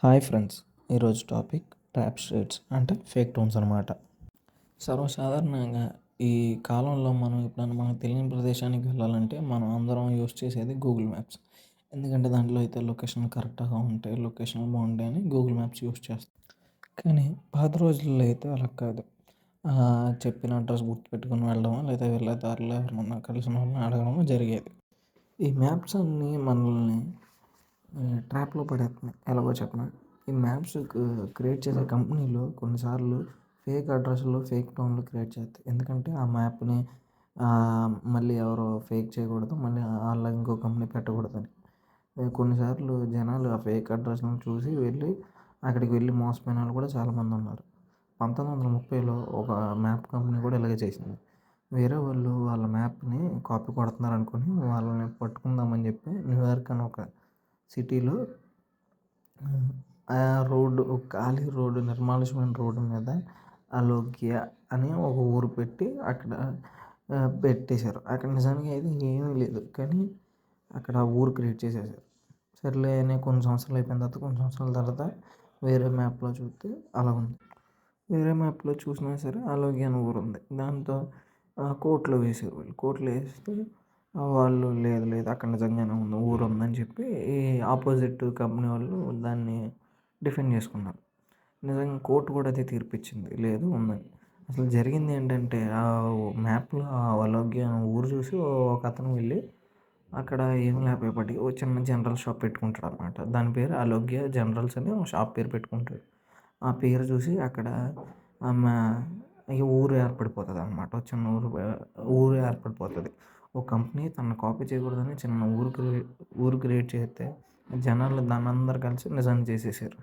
Hi friends, ఈరోజు topic trap streets అంటే fake towns అనమాట. సర్వసాధారణంగా ఈ కాలంలో మనం ఎప్పుడైనా మనకు తెలియని ప్రదేశానికి వెళ్ళాలంటే మనం అందరం యూస్ చేసేది గూగుల్ మ్యాప్స్. ఎందుకంటే దాంట్లో అయితే లొకేషన్ కరెక్ట్గా ఉంటాయి, లొకేషన్ బాగుంటాయి అని గూగుల్ మ్యాప్స్ యూస్ చేస్తాం. కానీ పాత రోజుల్లో అయితే అలా కాదు. చెప్పిన అడ్రస్ గుర్తుపెట్టుకుని వెళ్ళడమో లేదా వెళ్ళే దారిలో ఎవరినన్నా కలిసిన వాళ్ళని అడగడమో జరిగేది. ఈ మ్యాప్స్ అన్నీ మనల్ని ట్రాప్‌లో పడేస్తున్నాయి. ఎలాగో చెప్పనా? ఈ మ్యాప్స్ క్రియేట్ చేసే కంపెనీలు కొన్నిసార్లు ఫేక్ అడ్రస్‌లు, ఫేక్ టౌన్‌లు క్రియేట్ చేస్తాయి. ఎందుకంటే ఆ మ్యాప్‌ని మళ్ళీ ఎవరో ఫేక్ చేయకూడదు. మళ్ళీ ఆళ్ళ ఇంకో కంపెనీ పెట్టకూడదని. కొన్నిసార్లు జనాలు ఆ ఫేక్ అడ్రస్‌లను చూసి వెళ్ళి అక్కడికి వెళ్ళి మోసపోయినోళ్ళు కూడా చాలామందున్నారు. 1930లో ఒక మ్యాప్ కంపెనీ కూడా ఇలాగే చేసింది. వేరే వాళ్ళు వాళ్ళ మ్యాప్‌ని కాపీ కొడుతున్నారనుకోని వాళ్ళని పట్టుకుందామని చెప్పి న్యూయార్క్ అని ఒక సిటీలో ఆ రోడ్డు ఖాళీ రోడ్డు, నిర్మానుష్యమైన రోడ్డు మీద అలోగ్య అని ఒక ఊరు పెట్టి అక్కడ పెట్టేశారు. అక్కడ నిజానికి అయితే ఏమీ లేదు. కానీ అక్కడ ఆ ఊరు క్రియేట్ చేసేసారు. సర్లే అని కొన్ని సంవత్సరాలు అయిపోయిన తర్వాత, కొన్ని సంవత్సరాల తర్వాత వేరే మ్యాప్‌లో చూస్తే అలా ఉంది. వేరే మ్యాప్‌లో చూసినా సరే అలోగ్య అని ఊరుంది. దాంతో కోర్ట్‌లో వేసారు వీళ్ళు. కోర్ట్‌లో ఏస్తే వాళ్ళు లేదు లేదు అక్కడ నిజంగానే ఉంది, ఊరుందని చెప్పి ఈ ఆపోజిట్ కంపెనీ వాళ్ళు దాన్ని డిఫెండ్ చేసుకున్నారు. నిజంగా కోర్ట్ కూడా అదే తీర్పిచ్చింది. లేదు ఉందని. అసలు జరిగింది ఏంటంటే మ్యాప్‌లో ఆ అలోగ్య ఊరు చూసి ఒకతను వెళ్ళి అక్కడ ఏం లేకపోయేపాటికి ఓ చిన్న జనరల్ షాప్ పెట్టుకుంటాడనమాట. దాని పేరు అలోగ్య జనరల్స్ అని ఒక షాప్ పేరు పెట్టుకుంటాడు. ఆ పేరు చూసి అక్కడ మా ఈ ఊరు ఏర్పడిపోతదనమాట. ఒక చిన్న ఊరు ఏర్పడిపోతది. ఒక కంపెనీ తనని కాపీ చేయకూడదని చిన్న ఊరు క్రియేట్ చేస్తే జనాలు దాన్నందరూ కలిసి నిజాన్ని చేసేసారు.